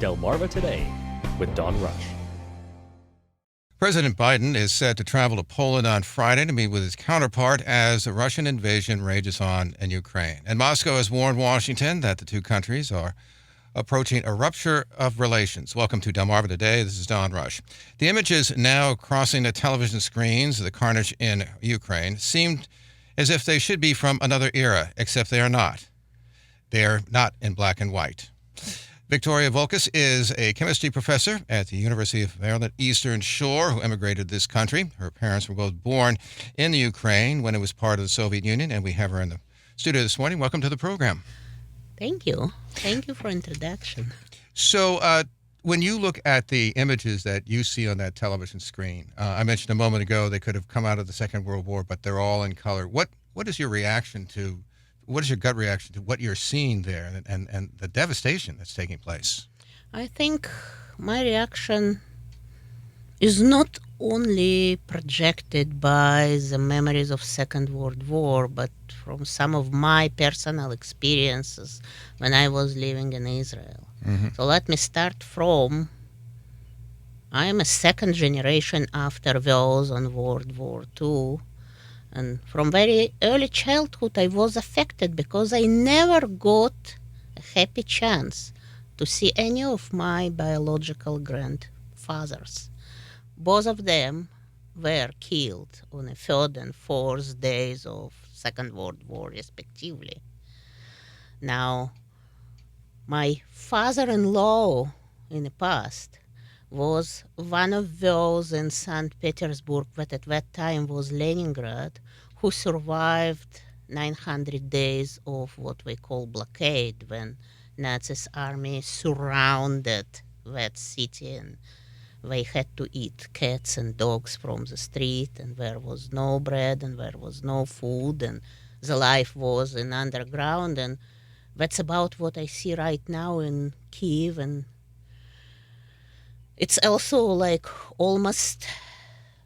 Delmarva Today with Don Rush. President Biden is set to travel to Poland on Friday to meet with his counterpart as the Russian invasion rages on in Ukraine. And Moscow has warned Washington that the two countries are approaching a rupture of relations. Welcome to Delmarva Today. This is Don Rush. The images now crossing the television screens of the carnage in Ukraine seemed as if they should be from another era, except they are not. They are not in black and white. Victoria Volkis is a chemistry professor at the University of Maryland Eastern Shore who immigrated to this country. Her parents were both born in the Ukraine when it was part of the Soviet Union, and we have her in the studio this morning. Welcome to the program. Thank you. Thank you for introduction. So when you look at the images that you see on that television screen, I mentioned a moment ago they could have come out of the Second World War, but they're all in color. What is your reaction to What is your gut reaction to what you're seeing there and the devastation that's taking place? I think my reaction is not only projected by the memories of Second World War, but from some of my personal experiences when I was living in Israel. Mm-hmm. So let me start from, I am a second generation after those on World War II. And from very early childhood, I was affected because I never got a happy chance to see any of my biological grandfathers. Both of them were killed on the third and fourth days of Second World War, respectively. Now, my father-in-law in the past was one of those in St. Petersburg, that at that time was Leningrad, who survived 900 days of what we call blockade, when Nazis' army surrounded that city and they had to eat cats and dogs from the street, and there was no bread and there was no food, and the life was in underground. And that's about what I see right now in Kyiv, and it's also like almost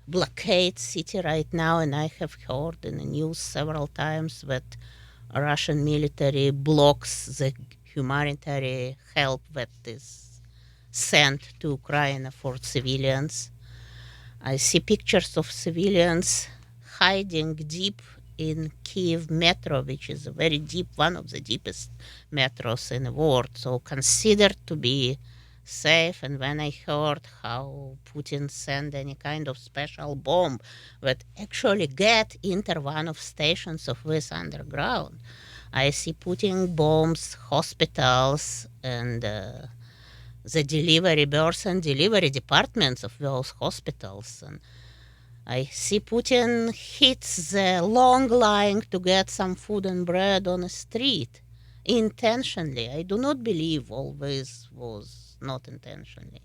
blockade city right now, and I have heard in the news several times that Russian military blocks the humanitarian help that is sent to Ukraine for civilians. I see pictures of civilians hiding deep in Kyiv metro, which is a very deep, one of the deepest metros in the world, so considered to be safe. And when I heard how Putin sent any kind of special bomb that actually get into one of stations of this underground, I see putting bombs, hospitals, and the delivery birth and delivery departments of those hospitals. And I see Putin hits the long line to get some food and bread on the street intentionally. I do not believe all this was not intentionally.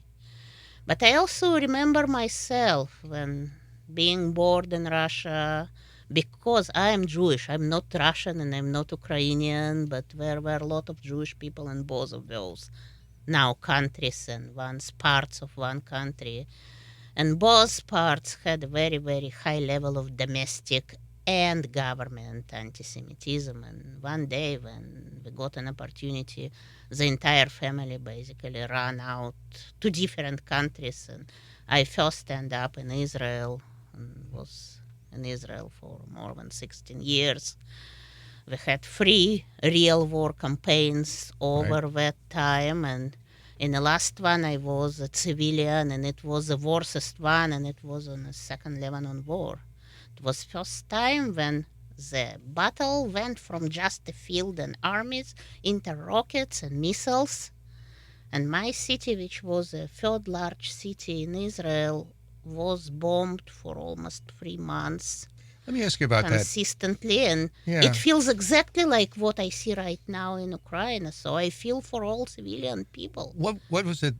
But I also remember myself when being born in Russia, because I am Jewish. I'm not Russian and I'm not Ukrainian, but there were a lot of Jewish people in both of those now countries and once parts of one country. And both parts had a very, very high level of domestic and government anti-Semitism. And one day when we got an opportunity, the entire family basically ran out to different countries. And I first ended up in Israel and was in Israel for more than 16 years. We had 3 real war campaigns over that time. And in the last one, I was a civilian, and it was the worstest one, and it was on the Second Lebanon War. It was first time when the battle went from just the field and armies into rockets and missiles. And my city, which was the third large city in Israel, was bombed for almost 3 months. Let me ask you about consistently, and it feels exactly like what I see right now in Ukraine. So I feel for all civilian people. What was it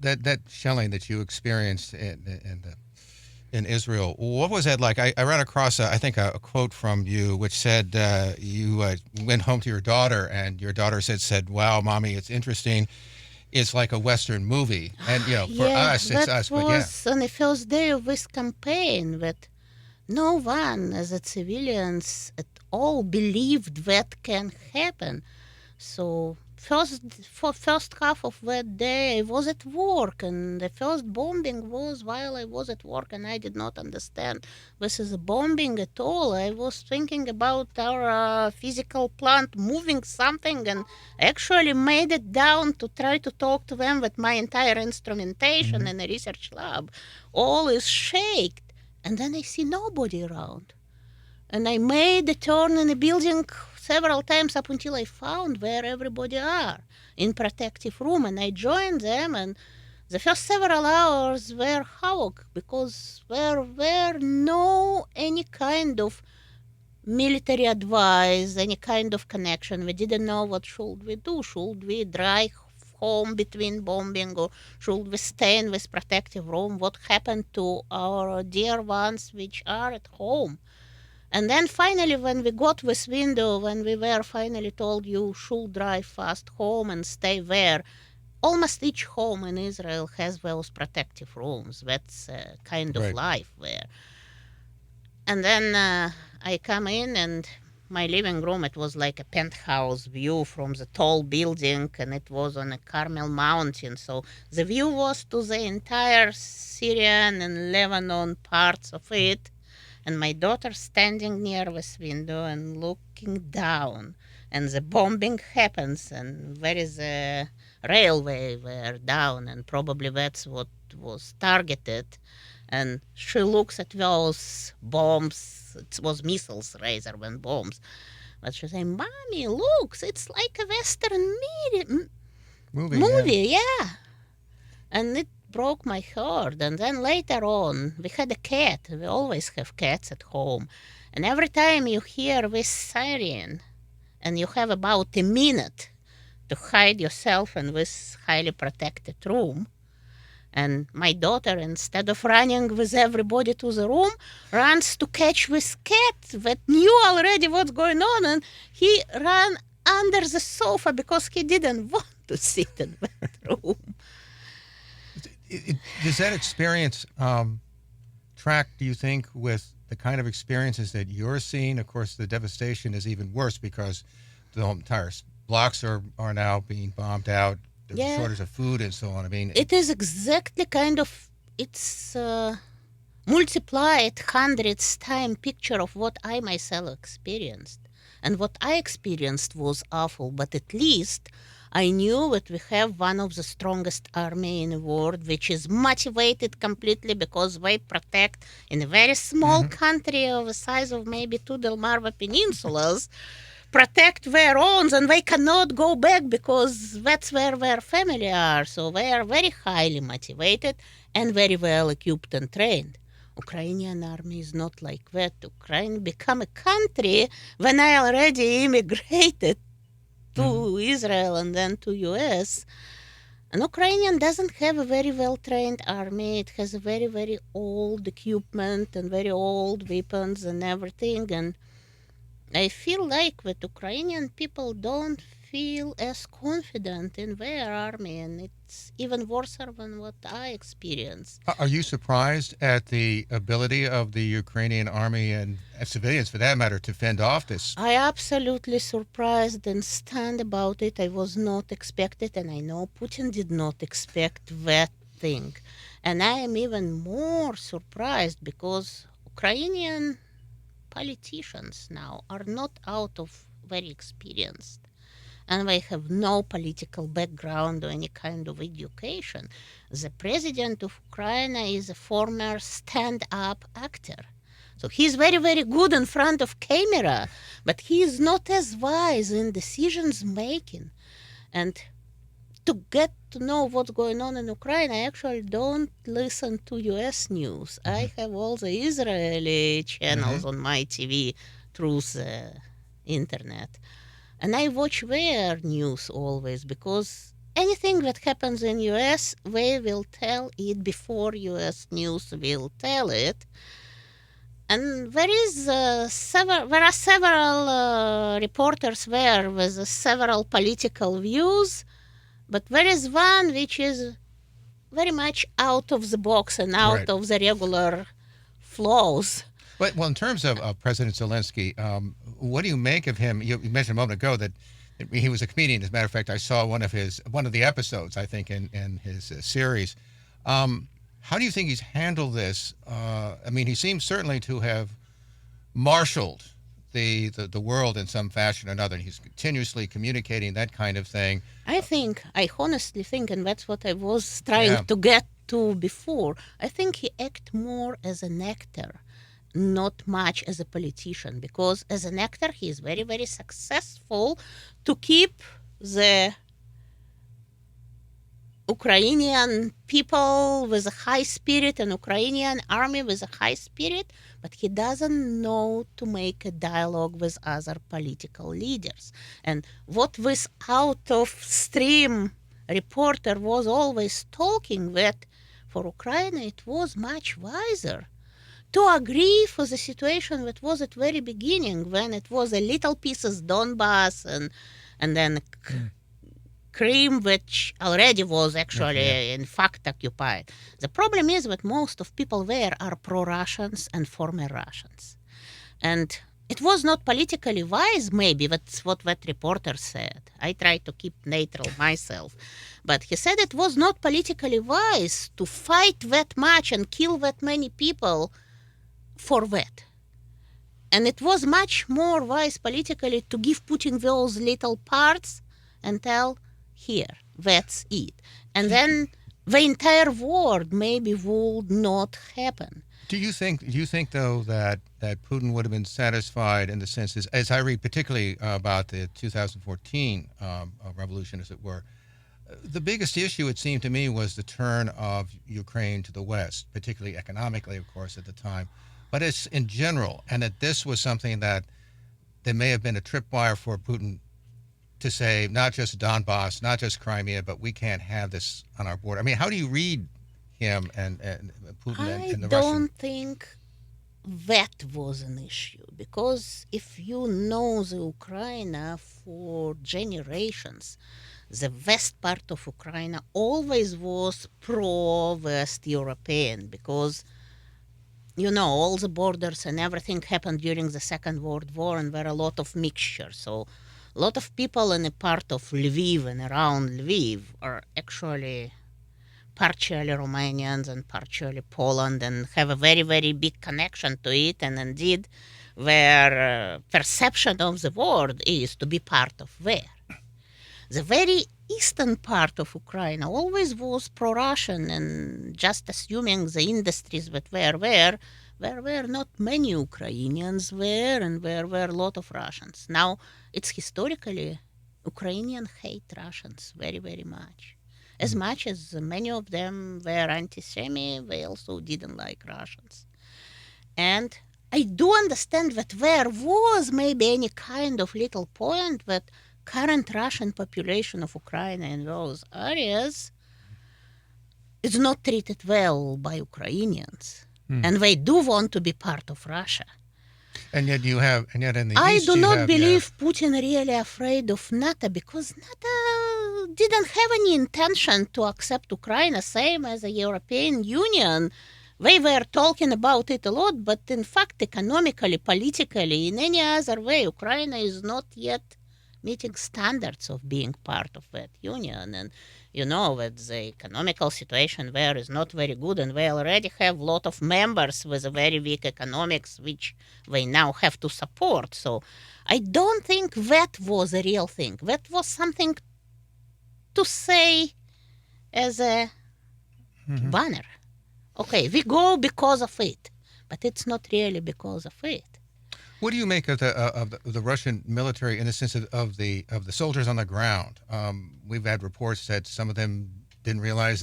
that shelling that you experienced in Israel? What was that like? I ran across a quote from you which said you went home to your daughter, and your daughter said, "Wow, mommy, it's interesting. It's like a Western movie." And for us, it's us. That was on the first day of this campaign that no one, as a civilians at all, believed that can happen. So first half of that day I was at work, and the first bombing was while I was at work, and I did not understand this is a bombing at all. I was thinking about our physical plant moving something, and actually made it down to try to talk to them with my entire instrumentation in a research lab. All is shaken, and then I see nobody around. And I made the turn in the building several times up until I found where everybody are in protective room, and I joined them. And the first several hours were havoc because there were no any kind of military advice, any kind of connection. We didn't know what should we do. Should we drive home between bombing, or should we stay in this protective room? What happened to our dear ones which are at home? And then finally, when we got this window, when we were finally told you should drive fast home and stay there, almost each home in Israel has those protective rooms. That's kind of Right. life there. And then I come in, and my living room, it was like a penthouse view from the tall building, and it was on a Carmel mountain. So the view was to the entire Syrian and Lebanon parts of it. And my daughter standing near this window and looking down, and the bombing happens, and there is a railway there down, and probably that's what was targeted. And she looks at those bombs. It was missiles rather than bombs. But she say, "Mommy, look, it's like a Western movie, yeah." And it broke my heart. And then later on, we had a cat. We always have cats at home. And every time you hear this siren, and you have about a minute to hide yourself in this highly protected room, and my daughter, instead of running with everybody to the room, runs to catch this cat that knew already what's going on, and he ran under the sofa because he didn't want to sit in that room. Does that experience track, do you think, with the kind of experiences that you're seeing? Of course, the devastation is even worse because the entire blocks are now being bombed out. There's a shortage of food and so on. I mean, it is exactly kind of, it's multiplied hundreds time picture of what I myself experienced. And what I experienced was awful, but at least I knew that we have one of the strongest army in the world, which is motivated completely because they protect in a very small country of the size of maybe two Delmarva peninsulas, protect their own, and they cannot go back because that's where their family are. So they are very highly motivated and very well equipped and trained. Ukrainian army is not like that. Ukraine became a country when I already immigrated to Israel and then to US. And Ukrainian doesn't have a very well-trained army. It has a very, very old equipment and very old weapons and everything. And I feel like that Ukrainian people don't feel as confident in their army, and it's even worse than what I experienced. are you surprised at the ability of the Ukrainian army and civilians, for that matter, to fend off this? I absolutely surprised and stunned about it. I was not expected, and I know Putin did not expect that thing. And I am even more surprised because Ukrainian politicians now are not out of very experienced, and they have no political background or any kind of education. The president of Ukraine is a former stand-up actor. So he's very, very good in front of camera, but he is not as wise in decisions making. And to get to know what's going on in Ukraine, I actually don't listen to US news. I have all the Israeli channels on my TV through the internet. And I watch their news always because anything that happens in US, they will tell it before US news will tell it. And there are several reporters there with several political views, but there is one which is very much out of the box and out of the regular flows. Well, in terms of President Zelensky, what do you make of him? You mentioned a moment ago that He was a comedian. As a matter of fact, I saw one of the episodes, I think, in his series. How do you think he's handled this? I mean, he seems certainly to have marshaled the world in some fashion or another. He's continuously communicating that kind of thing. I honestly think, and that's what I was trying Yeah. to get to before, I think he acts more as an actor, not much as a politician, because as an actor, he is very, very successful to keep the Ukrainian people with a high spirit and Ukrainian army with a high spirit, but he doesn't know to make a dialogue with other political leaders. And what this out of stream reporter was always talking that for Ukraine it was much wiser to agree for the situation that was at very beginning when it was a little pieces Donbass and then Crimea, which already was actually in fact occupied. The problem is that most of people there are pro-Russians and former Russians. And it was not politically wise, maybe, that's what that reporter said. I try to keep neutral myself. But he said it was not politically wise to fight that much and kill that many people for that. And it was much more wise politically to give Putin those little parts and tell, here, that's it. And then the entire world maybe would not happen. Do you think though that Putin would have been satisfied in the sense as I read particularly about the 2014 revolution, as it were, the biggest issue it seemed to me was the turn of Ukraine to the West, particularly economically, of course, at the time, but it's in general, and that this was something that there may have been a tripwire for Putin to say, not just Donbass, not just Crimea, but we can't have this on our border. I mean, how do you read him and Putin and the I don't Russian? think that was an issue, because if you know the Ukraine for generations, the west part of Ukraine always was pro-West European, because all the borders and everything happened during the Second World War, and there were a lot of mixture. So a lot of people in a part of Lviv and around Lviv are actually partially Romanians and partially Poland and have a very, very big connection to it. And indeed, their perception of the world is to be part of there. The very eastern part of Ukraine always was pro-Russian, and just assuming the industries that were there were not many Ukrainians there, and there were a lot of Russians. Now, it's historically, Ukrainians hate Russians very, very much. As much as many of them were anti-Semitic, they also didn't like Russians. And I do understand that there was maybe any kind of little point that current Russian population of Ukraine in those areas is not treated well by Ukrainians. And they do want to be part of Russia. And yet in the I East do you not have, believe Putin really afraid of NATO, because NATO didn't have any intention to accept Ukraine, same as the European Union. They were talking about it a lot, but in fact, economically, politically, in any other way, Ukraine is not yet meeting standards of being part of that union. And that the economical situation there is not very good, and they already have a lot of members with a very weak economics, which they now have to support. So I don't think that was a real thing. That was something to say as a banner. Okay, we go because of it, but it's not really because of it. What do you make of the Russian military in the sense of the soldiers on the ground? We've had reports that some of them didn't realize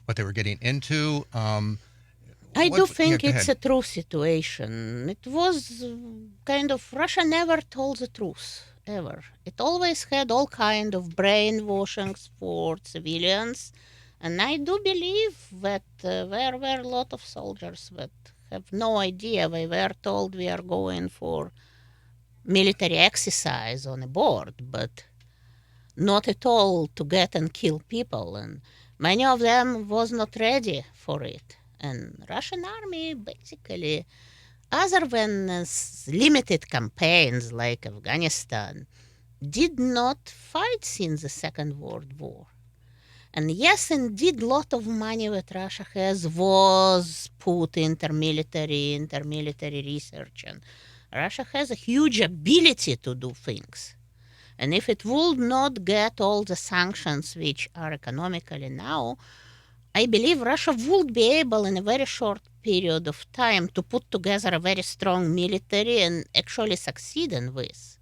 what they were getting into. I do think it's a true situation. It was kind of, Russia never told the truth, ever. It always had all kind of brainwashings for civilians. And I do believe that there were a lot of soldiers that have no idea. They were told we are going for military exercise on a board, but not at all to get and kill people. And many of them was not ready for it. And Russian army basically, other than limited campaigns like Afghanistan, did not fight since the Second World War. And yes, indeed, lot of money that Russia has was put intermilitary research, and Russia has a huge ability to do things. And if it would not get all the sanctions which are economically now, I believe Russia would be able in a very short period of time to put together a very strong military and actually succeed in this.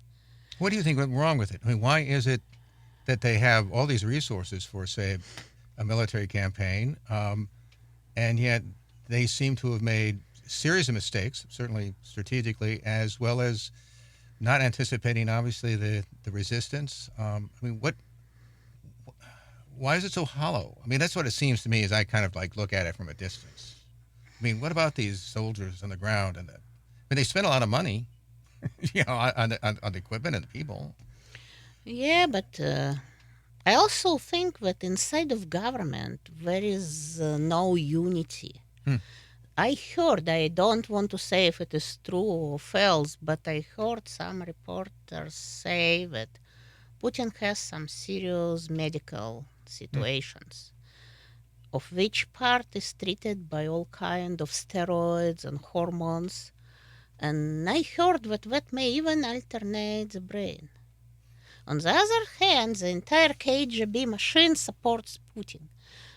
What do you think went wrong with it? I mean, why is it that they have all these resources for, say, a military campaign, and yet they seem to have made a series of mistakes, certainly strategically, as well as not anticipating, obviously, the resistance? I mean, why is it so hollow? I mean, that's what it seems to me as I kind of like look at it from a distance. I mean, what about these soldiers on the ground? I mean, they spend a lot of money, on the equipment and the people. Yeah, but I also think that inside of government there is no unity. I heard, I don't want to say if it is true or false, but I heard some reporters say that Putin has some serious medical situations, of which part is treated by all kind of steroids and hormones. And I heard that may even alternate the brain. On the other hand, the entire KGB machine supports Putin.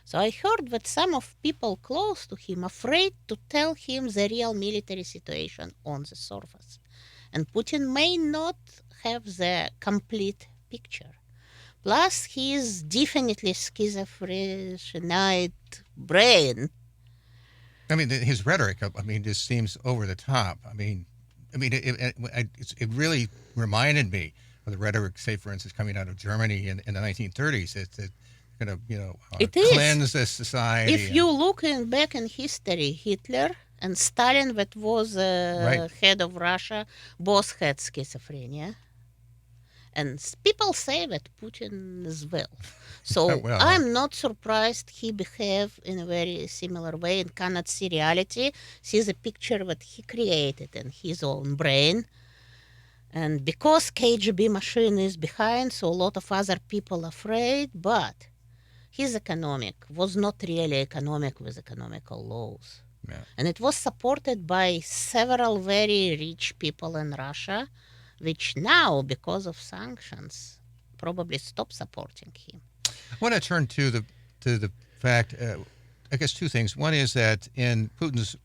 So I heard that some of people close to him afraid to tell him the real military situation on the surface. And Putin may not have the complete picture. Plus, he is definitely schizophrenic brain. I mean, his rhetoric, I mean, just seems over the top. I mean, it really reminded me of the rhetoric, say, for instance, coming out of Germany in the 1930s. It's going to cleanse the society. If you look back in history, Hitler and Stalin, that was head of Russia, both had schizophrenia. And people say that Putin as well. So Well, I'm not surprised he behaved in a very similar way and cannot see reality, see the picture that he created in his own brain. And because KGB machine is behind, so a lot of other people afraid, but his economic was not really economic with economical laws. Yeah. And it was supported by several very rich people in Russia, which now, because of sanctions, probably stop supporting him. I want to turn to the fact, I guess two things. One is that in Putin's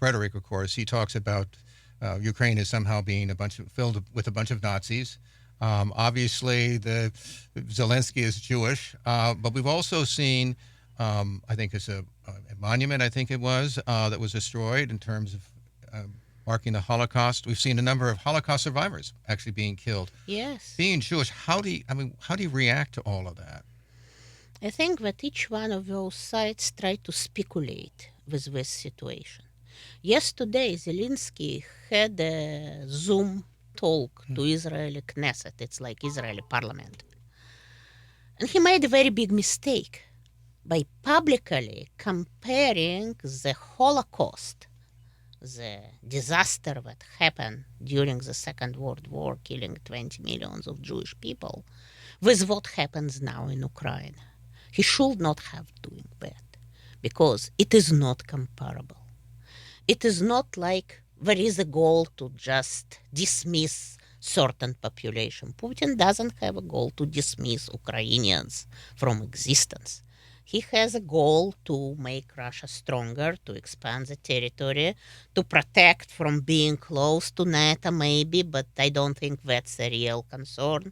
rhetoric, of course, he talks about Ukraine as somehow being filled with a bunch of Nazis. Obviously, the Zelensky is Jewish, but we've also seen, I think it's a monument, I think it was, that was destroyed in terms of marking the Holocaust. We've seen a number of Holocaust survivors actually being killed. Yes. Being Jewish, how do you react to all of that? I think that each one of those sides try to speculate with this situation. Yesterday, Zelensky had a Zoom talk to Israeli Knesset. It's like Israeli parliament. And he made a very big mistake by publicly comparing the Holocaust, the disaster that happened during the Second World War, killing 20 millions of Jewish people, with what happens now in Ukraine. He should not have doing that, because it is not comparable. It is not like there is a goal to just dismiss certain population. Putin doesn't have a goal to dismiss Ukrainians from existence. He has a goal to make Russia stronger, to expand the territory, to protect from being close to NATO maybe, but I don't think that's a real concern.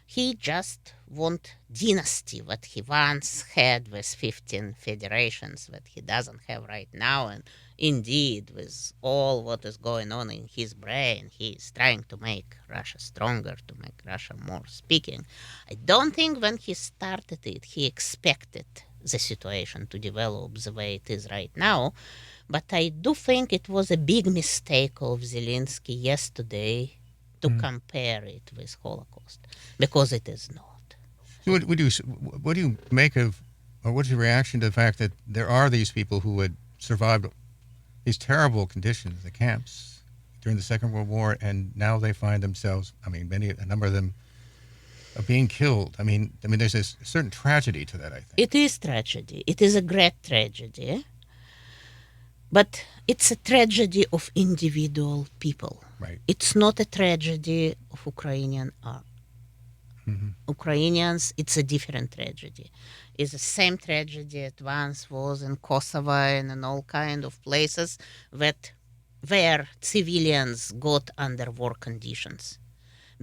He just wants dynasty that he once had with 15 federations that he doesn't have right now. And indeed, with all what is going on in his brain, he is trying to make Russia stronger, to make Russia more speaking. I don't think when he started it, he expected the situation to develop the way it is right now. But I do think it was a big mistake of Zelensky yesterday to compare it with Holocaust, because it is not. So what do you make of, or what's your reaction to the fact that there are these people who had survived these terrible conditions, the camps, during the Second World War, and now they find themselves, a number of them are being killed. There's a certain tragedy to that, I think. It is tragedy. It is a great tragedy. But it's a tragedy of individual people. Right. It's not a tragedy of Ukrainian art. Ukrainians, it's a different tragedy. It's the same tragedy it once was in Kosovo and in all kind of places where civilians got under war conditions,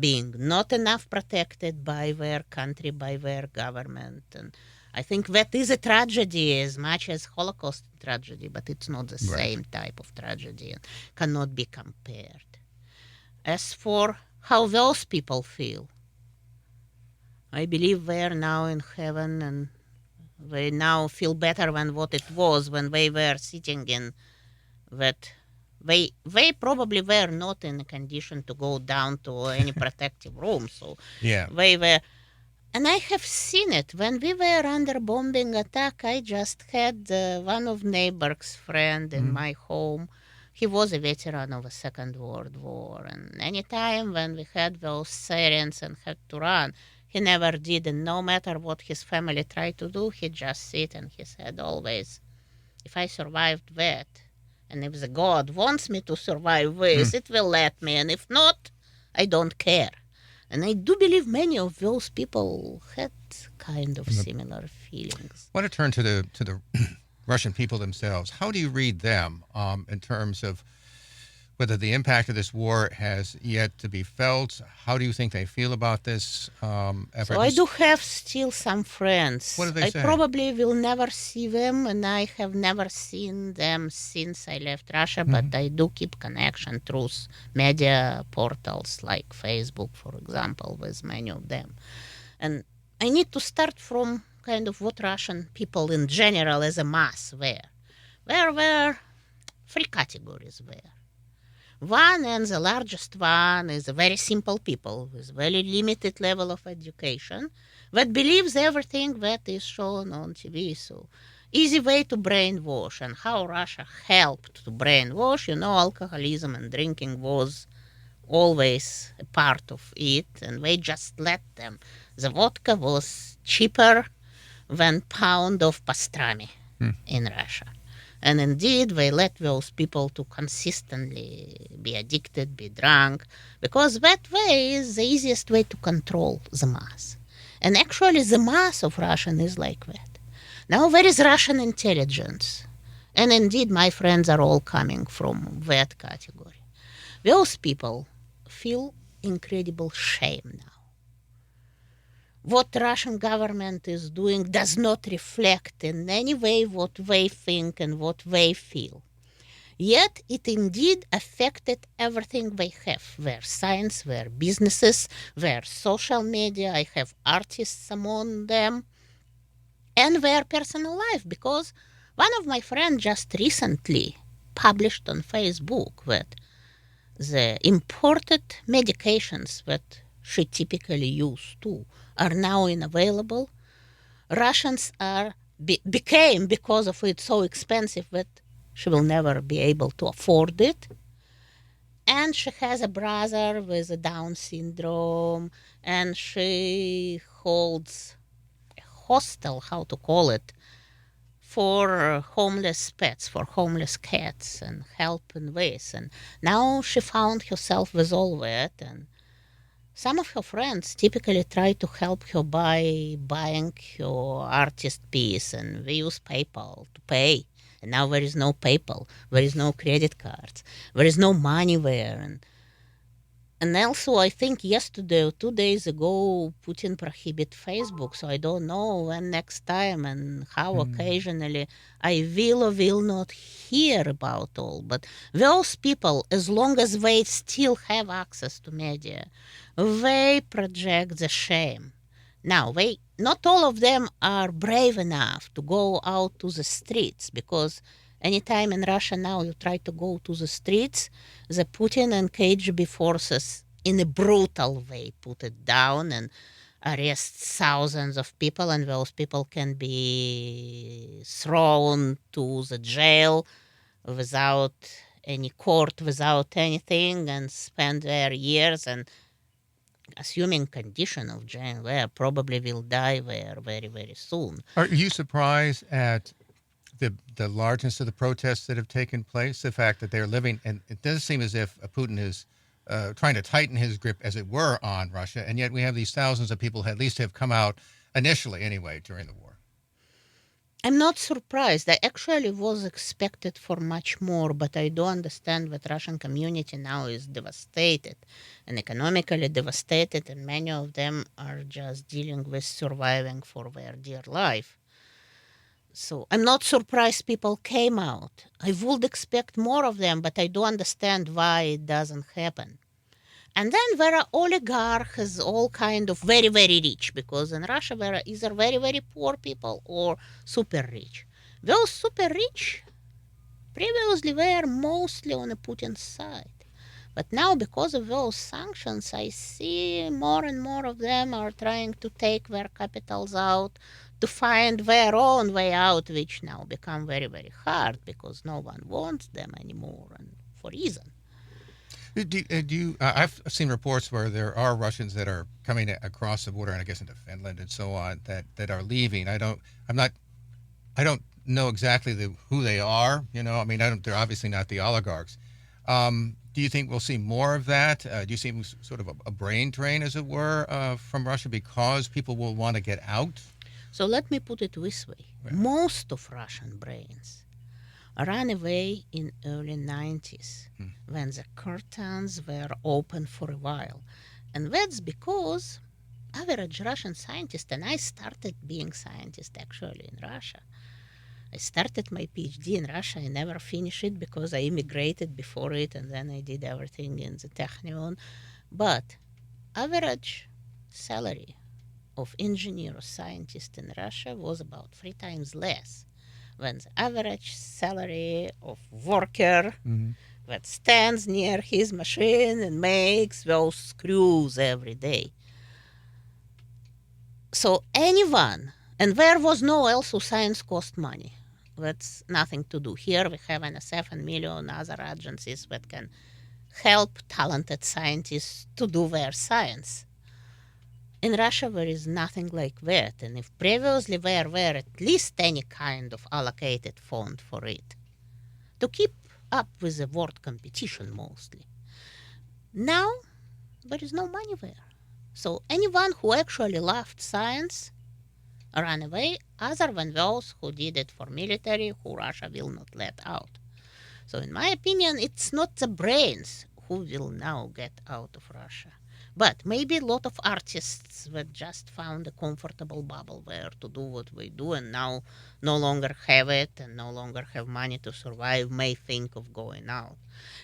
being not enough protected by their country, by their government. And I think that is a tragedy as much as Holocaust tragedy, but it's not the same type of tragedy and cannot be compared. As for how those people feel, I believe they are now in heaven and they now feel better than what it was when they were sitting in that. They probably were not in a condition to go down to any protective room. So they were. And I have seen it. When we were under bombing attack, I just had one of neighbor's friend in my home. He was a veteran of the Second World War. And any time when we had those sirens and had to run, he never did. And no matter what his family tried to do, he just sit and he said always, if I survived that, and if the God wants me to survive this, it will let me. And if not, I don't care. And I do believe many of those people had kind of similar feelings. I want to turn to the Russian people themselves. How do you read them in terms of whether the impact of this war has yet to be felt? How do you think they feel about this effort? So I do have still some friends. What do they say? I probably will never see them, and I have never seen them since I left Russia, but I do keep connection through media portals like Facebook, for example, with many of them. And I need to start from kind of what Russian people in general as a mass were. There were three categories there. One, and the largest one, is a very simple people with very limited level of education that believes everything that is shown on TV. So easy way to brainwash, and how Russia helped to brainwash. Alcoholism and drinking was always a part of it, and they just let them. The vodka was cheaper than pound of pastrami in Russia. And indeed, they let those people to consistently be addicted, be drunk, because that way is the easiest way to control the mass. And actually, the mass of Russian is like that. Now, there is Russian intelligence. And indeed, my friends are all coming from that category. Those people feel incredible shame now. What the Russian government is doing does not reflect in any way what they think and what they feel. Yet it indeed affected everything they have, their science, their businesses, their social media. I have artists among them, and their personal life, because one of my friends just recently published on Facebook that the imported medications that she typically used too are now unavailable. Russians became, because of it, so expensive that she will never be able to afford it. And she has a brother with a Down syndrome, and she holds a hostel, how to call it, for homeless pets, for homeless cats, and help in this. And now she found herself with all that, and some of her friends typically try to help her by buying her artist piece, and they use PayPal to pay. And now there is no PayPal, there is no credit cards, there is no money there. And also, I think yesterday or 2 days ago, Putin prohibited Facebook, so I don't know when next time and how occasionally I will or will not hear about all. But those people, as long as they still have access to media, they project the shame. Now, not all of them are brave enough to go out to the streets, because anytime in Russia now you try to go to the streets, the Putin and KGB forces in a brutal way put it down and arrest thousands of people, and those people can be thrown to the jail without any court without anything and spend their years and assuming condition of jail there probably will die there very, very soon. Are you surprised at the largeness of the protests that have taken place? The fact that they're living, and it does seem as if Putin is trying to tighten his grip, as it were, on Russia, and yet we have these thousands of people who at least have come out initially, anyway, during the war. I'm not surprised. I actually was expected for much more, but I do understand that Russian community now is devastated and economically devastated, and many of them are just dealing with surviving for their dear life. So I'm not surprised people came out. I would expect more of them, but I do understand why it doesn't happen. And then there are oligarchs, all kind of very, very rich, because in Russia there are either very, very poor people or super rich. Those super rich previously were mostly on the Putin's side. But now, because of those sanctions, I see more and more of them are trying to take their capitals out, to find their own way out, which now become very, very hard because no one wants them anymore, and for reason. I've seen reports where there are Russians that are coming across the border, and I guess into Finland and so on, that are leaving. I don't know exactly who they are. I mean, they're obviously not the oligarchs. Do you think we'll see more of that? Do you see sort of a brain drain, as it were, from Russia because people will want to get out? So let me put it this way. Yeah. Most of Russian brains ran away in early 90s when the curtains were open for a while. And that's because average Russian scientist, and I started being scientist actually in Russia. I started my PhD in Russia. I never finished it because I immigrated before it, and then I did everything in the Technion. But average salary of engineer or scientist in Russia was about 3 times less when the average salary of worker that stands near his machine and makes those screws every day. So anyone, and there was no else who science cost money. That's nothing to do. Here we have NSF and million other agencies that can help talented scientists to do their science. In Russia, there is nothing like that, and if previously there were at least any kind of allocated fund for it, to keep up with the world competition mostly. Now, there is no money there. So anyone who actually loved science ran away, other than those who did it for military, who Russia will not let out. So in my opinion, it's not the brains who will now get out of Russia. But maybe a lot of artists that just found a comfortable bubble there to do what they do and now no longer have it and no longer have money to survive may think of going out.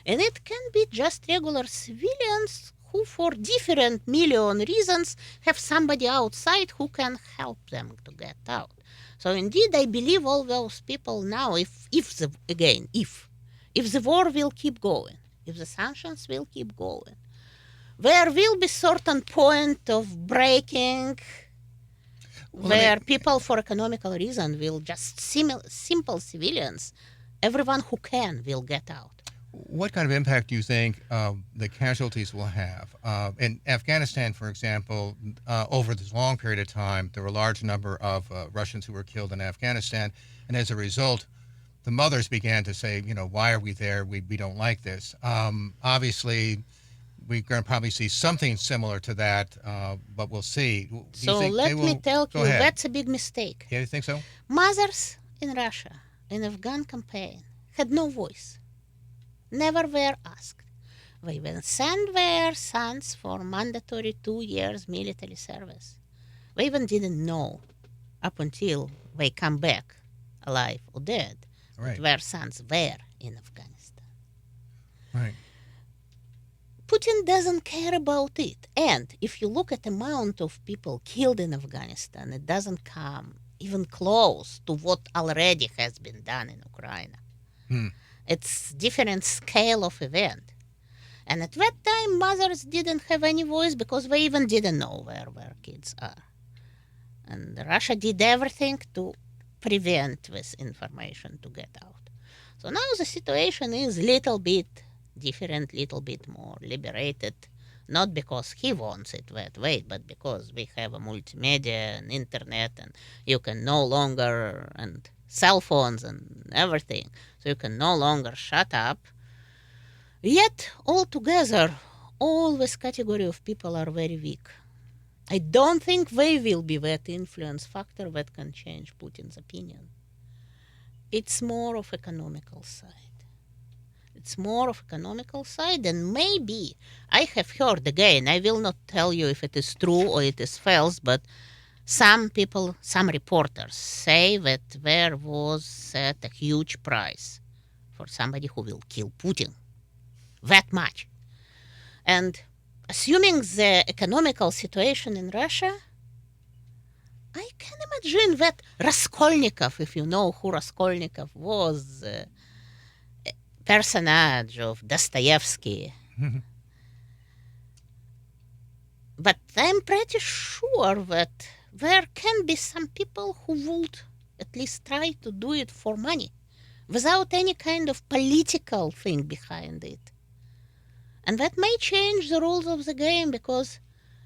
And it can be just regular civilians who for different million reasons have somebody outside who can help them to get out. So indeed, I believe all those people now, if the war will keep going, if the sanctions will keep going, there will be certain point of breaking where people for economical reason will just simple civilians, everyone who can will get out. What kind of impact do you think the casualties will have? In Afghanistan, for example, over this long period of time, there were a large number of Russians who were killed in Afghanistan, and as a result, the mothers began to say, why are we there? We don't like this. Obviously, we're going to probably see something similar to that, but we'll see. So let me tell you, that's a big mistake. Yeah, you think so? Mothers in Russia, in Afghan campaign, had no voice. Never were asked. They will send their sons for mandatory 2 years military service. They even didn't know up until they come back alive or dead. Right. Their sons were in Afghanistan. Right. Putin doesn't care about it. And if you look at the amount of people killed in Afghanistan, it doesn't come even close to what already has been done in Ukraine. It's different scale of event. And at that time, mothers didn't have any voice because they even didn't know where their kids are. And Russia did everything to prevent this information to get out. So now the situation is little bit different, little bit more liberated, not because he wants it that way, but because we have a multimedia and internet, and you can no longer, and cell phones and everything, so you can no longer shut up. Yet, altogether, all this category of people are very weak. I don't think they will be that influence factor that can change Putin's opinion. It's more of economical side. It's more of economical side, and maybe I have heard again. I will not tell you if it is true or it is false, but some people, some reporters say that there was set a huge price for somebody who will kill Putin. That much. And assuming the economical situation in Russia, I can imagine that Raskolnikov, if you know who Raskolnikov was, personage of Dostoevsky. But I'm pretty sure that there can be some people who would at least try to do it for money, without any kind of political thing behind it. And that may change the rules of the game, because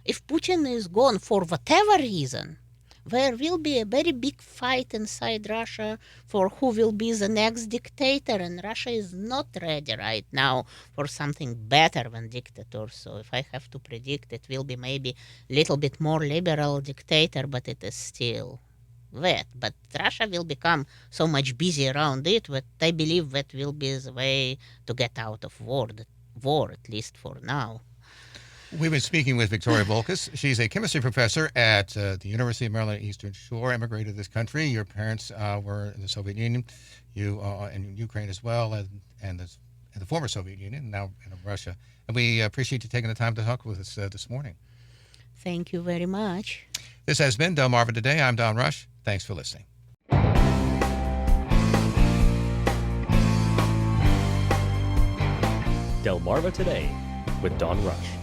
if Putin is gone for whatever reason, there will be a very big fight inside Russia for who will be the next dictator, and Russia is not ready right now for something better than dictator. So if I have to predict, it will be maybe a little bit more liberal dictator, but it is still that. But Russia will become so much busy around it that I believe that will be the way to get out of war, at least for now. We've been speaking with Victoria Volkis. She's a chemistry professor at the University of Maryland Eastern Shore, immigrated to this country. Your parents were in the Soviet Union, you in Ukraine as well, and the former Soviet Union, now in Russia. And we appreciate you taking the time to talk with us this morning. Thank you very much. This has been Delmarva Today. I'm Don Rush. Thanks for listening. Delmarva Today with Don Rush.